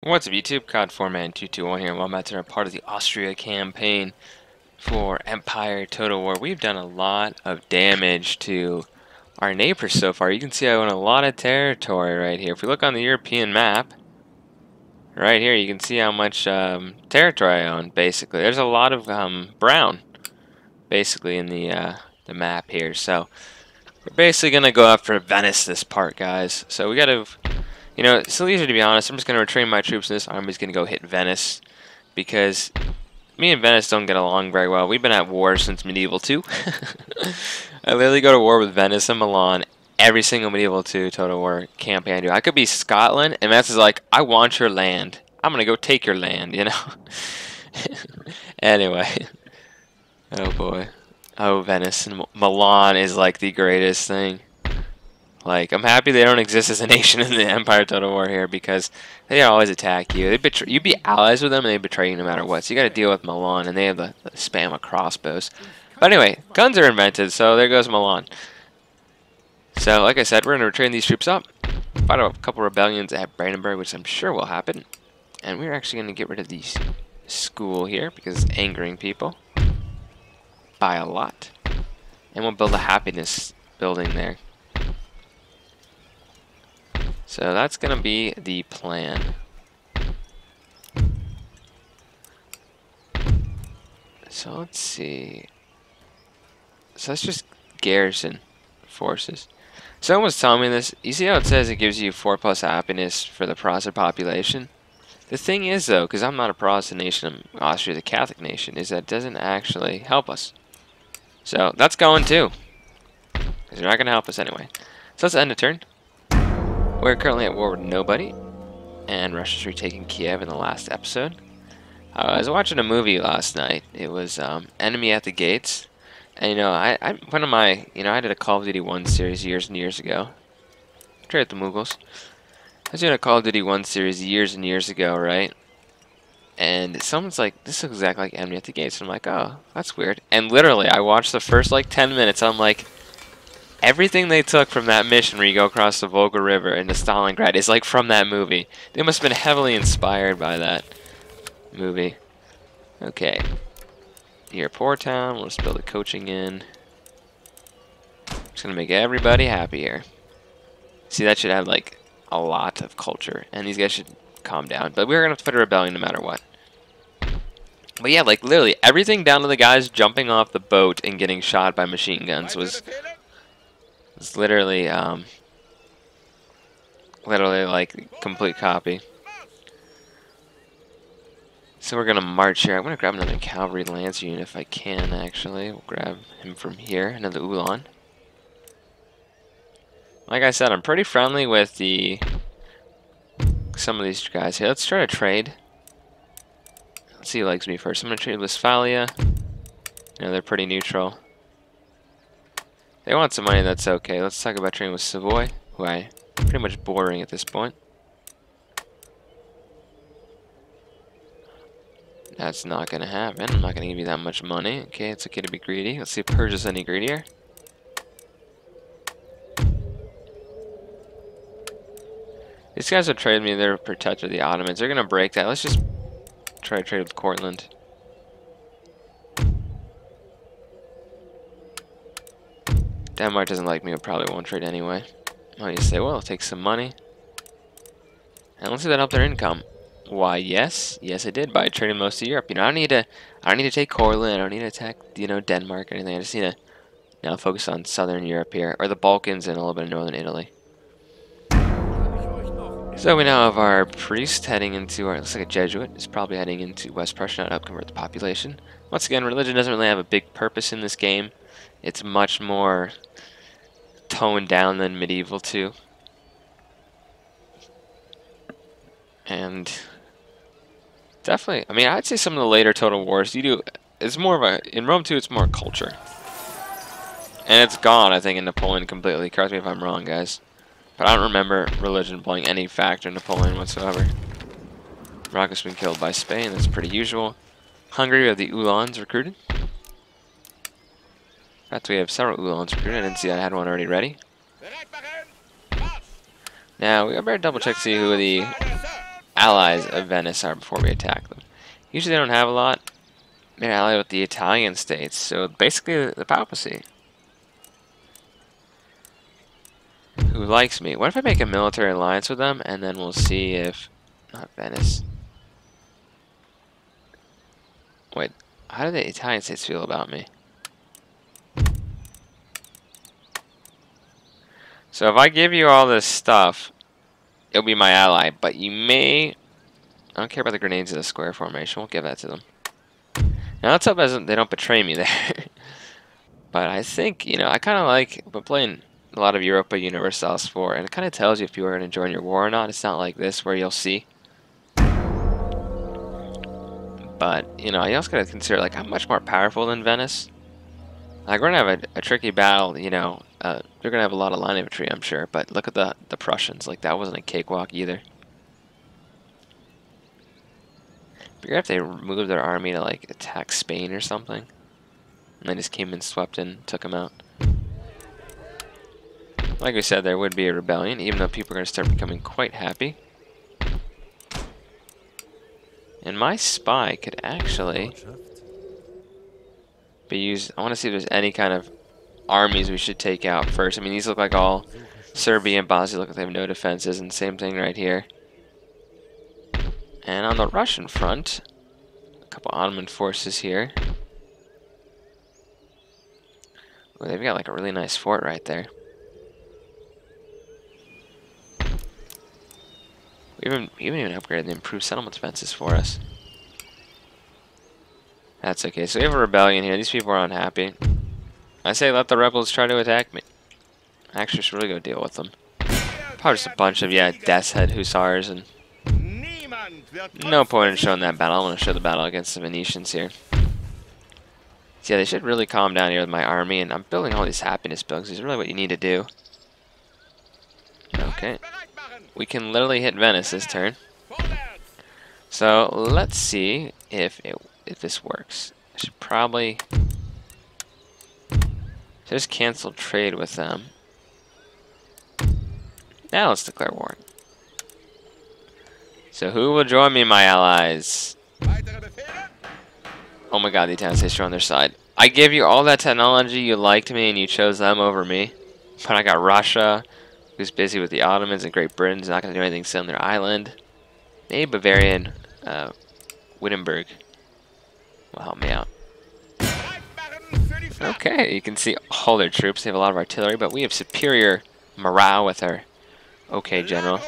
What's up YouTube? COD4Man221 here. Welcome back to our part of the Austria campaign for Empire Total War. We've done a lot of damage to our neighbors so far. You can see I own a lot of territory right here. If we look on the European map, right here, you can see how much territory I own, basically. There's a lot of brown, basically, in the map here. So we're basically going to go after Venice this part, guys. So we got to... You know, it's easier to be honest. I'm just going to retrain my troops, and this army's going to go hit Venice. Because me and Venice don't get along very well. We've been at war since Medieval 2. I literally go to war with Venice and Milan every single Medieval 2 Total War campaign I do. I could be Scotland, and Venice is like, I want your land. I'm going to go take your land, you know? Anyway. Oh boy. Oh, Venice and Milan is like the greatest thing. Like, I'm happy they don't exist as a nation in the Empire Total War here because they always attack you. They betray, you'd be allies with them and they betray you no matter what. So you got to deal with Milan, and they have the spam of crossbows. But anyway, guns are invented, so there goes Milan. So, like I said, we're going to retrain these troops up, fight a couple rebellions at Brandenburg, which I'm sure will happen. And we're actually going to get rid of the school here because it's angering people by a lot. And we'll build a happiness building there. So that's going to be the plan. So let's see. So let's just garrison forces. Someone was telling me this. You see how it says it gives you 4+ happiness for the Protestant population? The thing is, though, because I'm not a Protestant nation, Austria is a Catholic nation, is that it doesn't actually help us. So that's going too. Because they're not going to help us anyway. So let's end a turn. We're currently at war with nobody, and Russia's retaking Kiev in the last episode. I was watching a movie last night. It was Enemy at the Gates, and I did a Call of Duty 1 series years and years ago. Trade at the Mughals. I was doing a Call of Duty 1 series years and years ago, right? And someone's like, "This looks exactly like Enemy at the Gates." And I'm like, "Oh, that's weird." And literally, I watched the first like 10 minutes. I'm like, everything they took from that mission where you go across the Volga River into Stalingrad is like from that movie. They must have been heavily inspired by that movie. Okay. Here, Port Town. We'll just build a coaching inn. Just gonna make everybody happy here. See, that should have like a lot of culture, and these guys should calm down. But we're gonna have to fight a rebellion no matter what. But yeah, like literally everything down to the guys jumping off the boat and getting shot by machine guns was literally, like complete copy. So we're gonna march here. I'm gonna grab another cavalry lance unit if I can. Actually, we'll grab him from here. Another Ulan. Like I said, I'm pretty friendly with some of these guys here. Let's try to trade. Let's see who likes me first. I'm gonna trade Westphalia. They're pretty neutral. They want some money, that's okay. Let's talk about trading with Savoy, who I'm pretty much bordering at this point. That's not going to happen. I'm not going to give you that much money. Okay, it's okay to be greedy. Let's see if Persia's any greedier. These guys are trading me. They're protector of the Ottomans. They're going to break that. Let's just try to trade with Cortland. Denmark doesn't like me, I probably won't trade anyway. Oh, you say, well, I'll take some money. And let's see that help their income. Why, yes. Yes, I did by trading most of Europe. I don't need to take Cortland, I don't need to attack, Denmark or anything. I just need to focus on southern Europe here, or the Balkans and a little bit of northern Italy. So we now have our priest heading into looks like a Jesuit. He's probably heading into West Prussia now to help convert the population. Once again, religion doesn't really have a big purpose in this game. It's much more toned down than Medieval 2. And definitely, I mean, I'd say some of the later Total Wars, it's more of in Rome 2, it's more culture. And it's gone, I think, in Napoleon completely. Correct me if I'm wrong, guys. But I don't remember religion playing any factor in Napoleon whatsoever. Morocco's been killed by Spain, that's pretty usual. Hungary, we have the Ulans recruited. In fact, we have several Ulans recruited. I didn't see I had one already ready. Now, we better double check to see who the allies of Venice are before we attack them. Usually they don't have a lot. They're allied with the Italian states, so basically the papacy. Who likes me? What if I make a military alliance with them, and then we'll see if... Not Venice. Wait, how do the Italian states feel about me? So if I give you all this stuff, it'll be my ally, but you may... I don't care about the grenades in the square formation. We'll give that to them. Now let's hope they don't betray me there. But I think, you know, I kind of like... I've been playing a lot of Europa Universalis 4, and it kind of tells you if you are going to join your war or not. It's not like this where you'll see. But, you know, you also got to consider, like, I'm much more powerful than Venice. Like, we're going to have a tricky battle, you know. They're going to have a lot of line infantry, I'm sure. But look at the Prussians. Like, that wasn't a cakewalk either. Figure if they moved their army to, like, attack Spain or something. And they just came and swept in, took them out. Like we said, there would be a rebellion, even though people are going to start becoming quite happy. And my spy could actually be used. I want to see if there's any kind of armies we should take out first. I mean, these look like all Serbia and Bosnia look like they have no defenses, and same thing right here. And on the Russian front, a couple Ottoman forces here. Oh, they've got like a really nice fort right there. We haven't even upgraded the improved settlement defenses for us. That's okay. So we have a rebellion here. These people are unhappy. I say let the rebels try to attack me. Actually, should really go deal with them. Probably just a bunch of, yeah, Death's Head Hussars, and no point in showing that battle. I want to show the battle against the Venetians here. So yeah, they should really calm down here with my army, and I'm building all these happiness bugs. This is really what you need to do. Okay. We can literally hit Venice this turn. So let's see if this works. I should probably just cancel trade with them. Now let's declare war. So who will join me, my allies? Oh my god, the Italian states are on their side. I gave you all that technology, you liked me, and you chose them over me. But I got Russia, who's busy with the Ottomans, and Great Britain's not going to do anything still on their island. Maybe Bavarian, Wittenberg will help me out. Okay, you can see all their troops. They have a lot of artillery, but we have superior morale with our okay general.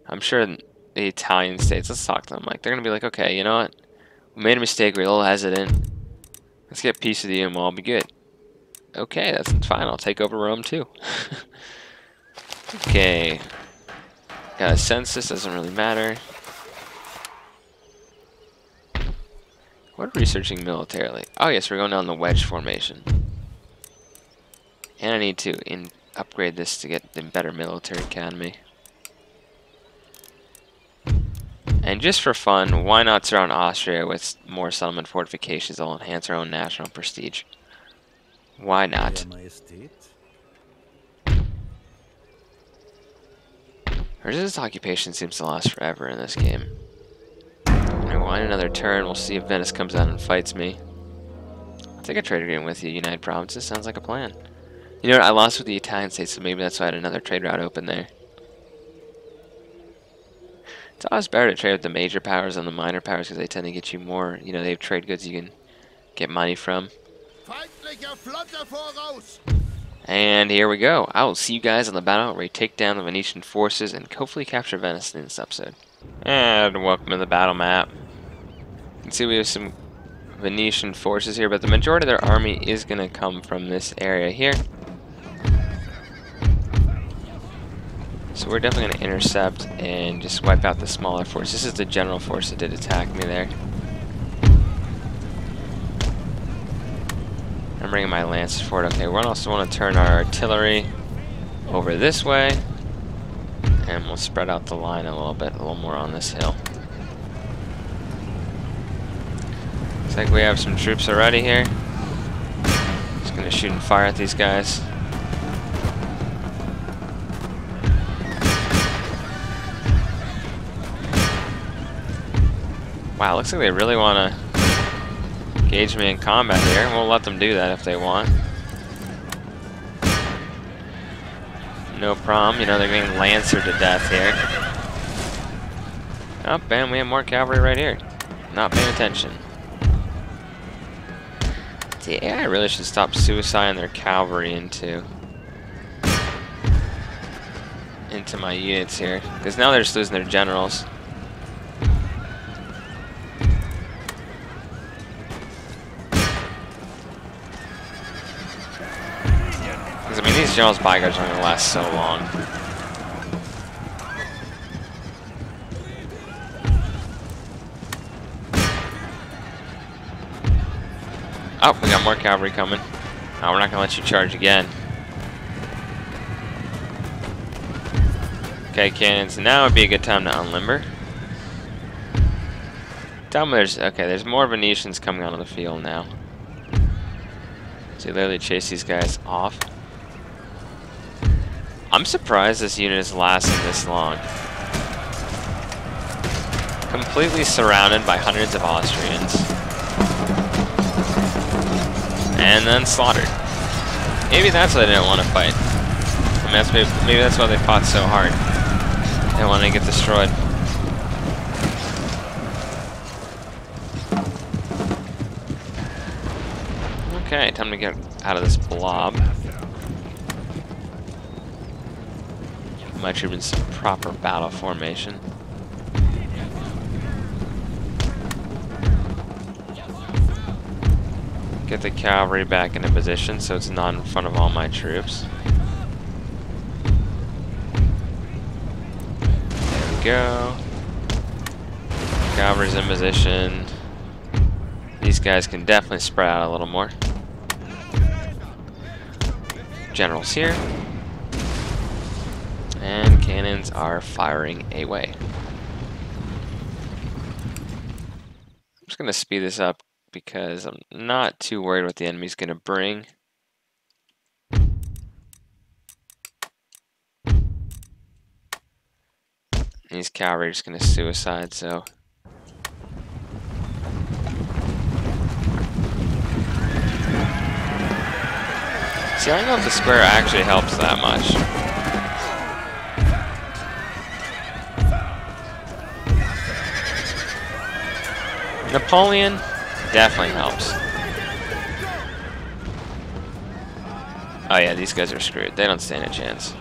I'm sure the Italian states, let's talk to them. Like, they're going to be like, okay, you know what? We made a mistake. We're a little hesitant. Let's get peace with you and we'll all be good. Okay, that's fine. I'll take over Rome too. Okay. Got a census, doesn't really matter. What are we researching militarily? Oh yes, we're going down the wedge formation. And I need to upgrade this to get the better military academy. And just for fun, why not surround Austria with more settlement fortifications that will enhance our own national prestige? Why not? Resistance occupation seems to last forever in this game. Alright, well, in another turn, we'll see if Venice comes out and fights me. I'll take a trade agreement with you, United Provinces. Sounds like a plan. You know what? I lost with the Italian states, so maybe that's why I had another trade route open there. It's always better to trade with the major powers than the minor powers because they tend to get you more, you know, they have trade goods you can get money from. And here we go. I will see you guys on the battle where we take down the Venetian forces and hopefully capture Venice in this episode. And welcome to the battle map. You can see we have some Venetian forces here, but the majority of their army is going to come from this area here. So we're definitely going to intercept and just wipe out the smaller force. This is the general force that did attack me there. I'm bringing my lances forward. Okay, we also want to turn our artillery over this way. And we'll spread out the line a little bit, a little more on this hill. Looks like we have some troops already here. Just going to shoot and fire at these guys. Wow, looks like they really want to engage me in combat here. We'll let them do that if they want. No problem. You know, they're getting lancered to death here. Oh, bam, we have more cavalry right here. Not paying attention. The AI really should stop suiciding their cavalry into my units here. Because now they're just losing their generals. Because, I mean, these generals' bodyguards aren't going to last so long. Oh, we got more cavalry coming. Oh, we're not going to let you charge again. Okay, cannons. Now would be a good time to unlimber. Tell me there's more Venetians coming onto the field now. So you literally chase these guys off. I'm surprised this unit is lasting this long. Completely surrounded by hundreds of Austrians. And then slaughtered. Maybe that's why they didn't want to fight. I mean, maybe that's why they fought so hard. They want to get destroyed. Okay, time to get out of this blob. My troop in some proper battle formation. Get the cavalry back into position so it's not in front of all my troops. There we go. Cavalry's in position. These guys can definitely spread out a little more. Generals here. And cannons are firing away. I'm just going to speed this up because I'm not too worried what the enemy's going to bring. These cavalry are just going to suicide, so... See, I don't know if the square actually helps that much. Napoleon definitely helps. Oh yeah, these guys are screwed. They don't stand a chance.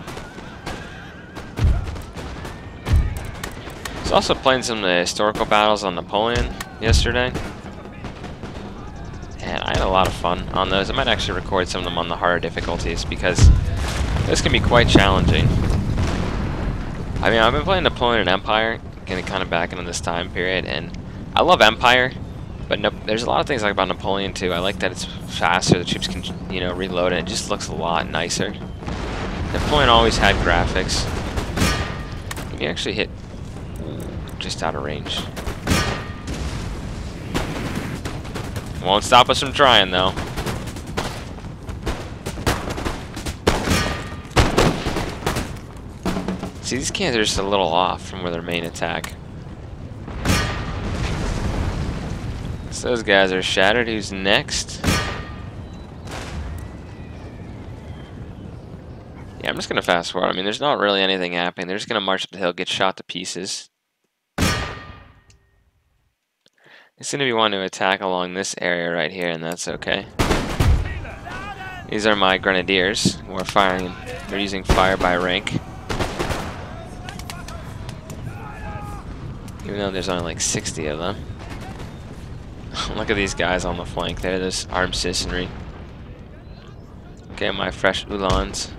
I was also playing some of the historical battles on Napoleon yesterday. And I had a lot of fun on those. I might actually record some of them on the harder difficulties because this can be quite challenging. I mean, I've been playing Napoleon and Empire, getting kind of back into this time period, and I love Empire, but there's a lot of things I like about Napoleon too. I like that it's faster, the troops can, you know, reload, and it just looks a lot nicer. Napoleon always had graphics. He actually hit just out of range. Won't stop us from trying, though. See, these cannons are just a little off from where their main attack. So those guys are shattered. Who's next? Yeah, I'm just going to fast forward. I mean, there's not really anything happening. They're just going to march up the hill, get shot to pieces. It's going to be wanting to attack along this area right here, and that's okay. These are my grenadiers who are firing. They're using fire by rank. Even though there's only like 60 of them. Look at these guys on the flank there, this armed citizenry. Okay, my fresh Uhlans.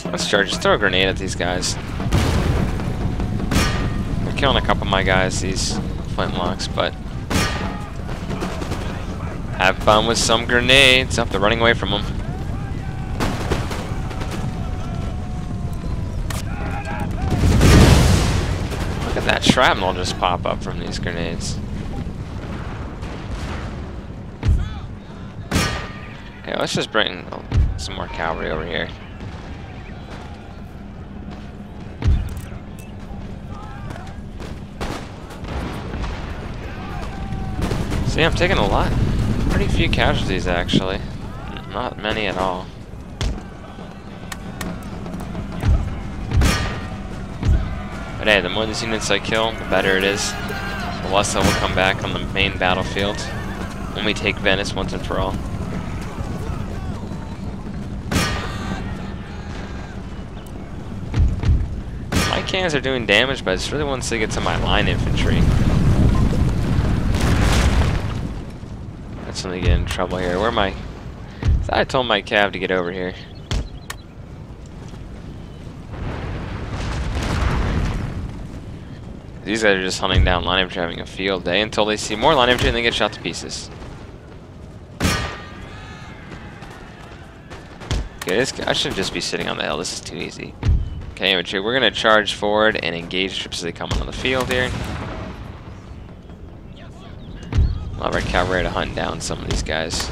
Let's charge. Just throw a grenade at these guys. They're killing a couple of my guys, these flintlocks, but have fun with some grenades. Oh, they're running away from them. Look at that shrapnel just pop up from these grenades. Okay, let's just bring some more cavalry over here. See, I'm taking a lot. Pretty few casualties, actually. Not many at all. But hey, the more these units I kill, the better it is. The less I will come back on the main battlefield when we take Venice once and for all. My cannons are doing damage, but it's really once they get to my line infantry. That's when they get in trouble here. Where am I? I thought I told my cav to get over here. These guys are just hunting down line infantry, having a field day until they see more line infantry and they get shot to pieces. Okay, this guy should just be sitting on the hill. This is too easy. Okay, infantry, we're going to charge forward and engage troops as they come onto the field here. We'll have our cavalry to hunt down some of these guys.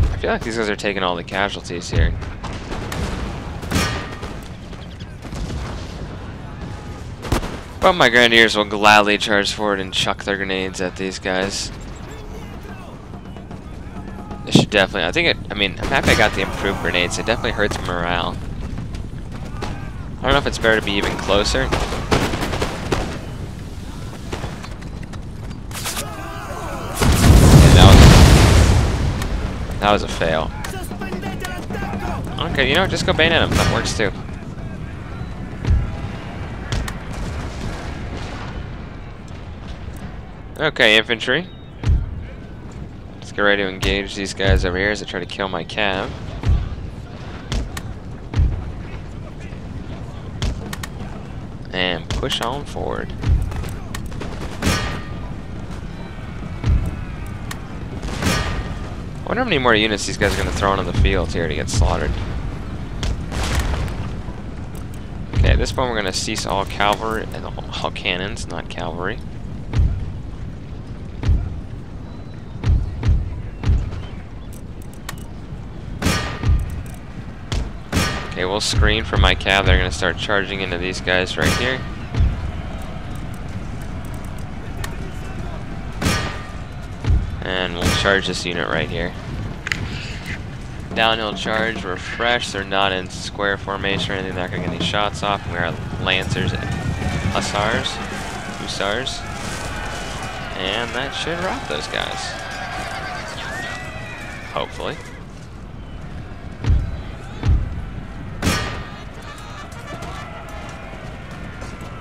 I feel like these guys are taking all the casualties here. But my grenadiers will gladly charge forward and chuck their grenades at these guys. This should definitely, I mean, I'm happy I got the improved grenades. It definitely hurts morale. I don't know if it's better to be even closer. That was a fail. Okay, you know what? Just go bayonet him. That works too. Okay, infantry. Let's get ready to engage these guys over here as they try to kill my cav. And push on forward. I wonder how many more units these guys are going to throw onto the field here to get slaughtered. Okay, at this point we're going to cease all cavalry and all cannons, not cavalry. Okay, we'll screen for my cav. They're going to start charging into these guys right here. And we'll charge this unit right here. Downhill charge, refresh. They're not in square formation or anything. They're not going to get any shots off. We are Lancers and Hussars. And that should rout those guys. Hopefully.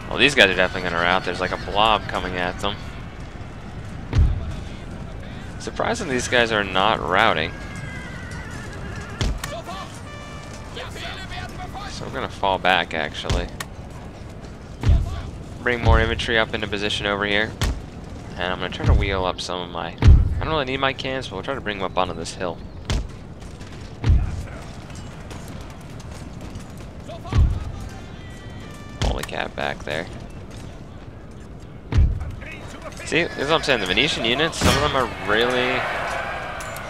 Well, these guys are definitely going to rout. There's like a blob coming at them. Surprisingly, these guys are not routing. So we're going to fall back, actually. Bring more infantry up into position over here. And I'm going to try to wheel up some of my... I don't really need my cannons, but we'll try to bring them up onto this hill. Holy cat back there. See, this is what I'm saying. The Venetian units, some of them are really...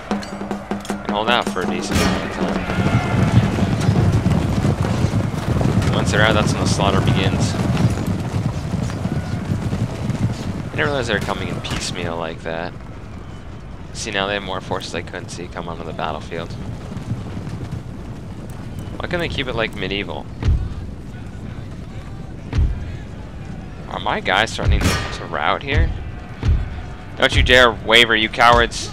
can hold out for a decent amount of time. Once they're out, that's when the slaughter begins. I didn't realize they were coming in piecemeal like that. See, now they have more forces I couldn't see come onto the battlefield. Why can't they keep it like medieval? Are my guys starting to rout here? Don't you dare waver, you cowards!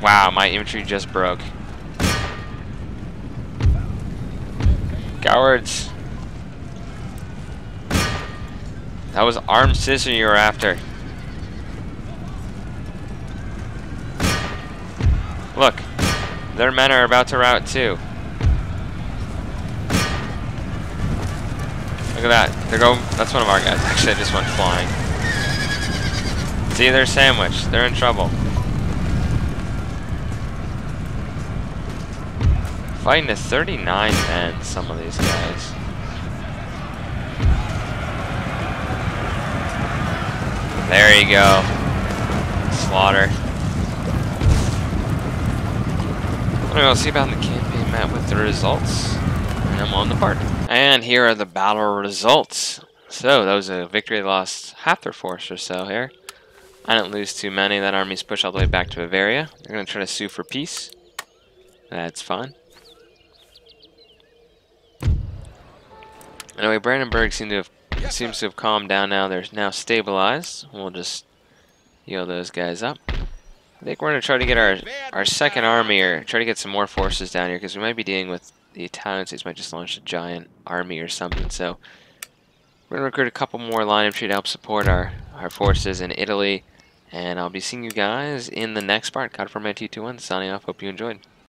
Wow, my infantry just broke. Cowards! That was armed citizen you were after. Look, their men are about to rout too. Look at that. They're going. That's one of our guys. Actually, I just went flying. See, they're sandwiched. They're in trouble. Fighting to 39 men, some of these guys. There you go. Slaughter. I'm gonna go see about the camp. met with the results, and I'm on the party. And here are the battle results. So that was a victory. They lost half their force or so here. I didn't lose too many. That army's pushed all the way back to Bavaria. They're going to try to sue for peace. That's fine. Anyway, Brandenburg seems to have calmed down now. They're now stabilized. We'll just heal those guys up. I think we're going to try to get our second army, or try to get some more forces down here, because we might be dealing with the Italians. These might just launch a giant army or something. So we're going to recruit a couple more line infantry to help support our forces in Italy. And I'll be seeing you guys in the next part. God for my T21, signing off. Hope you enjoyed.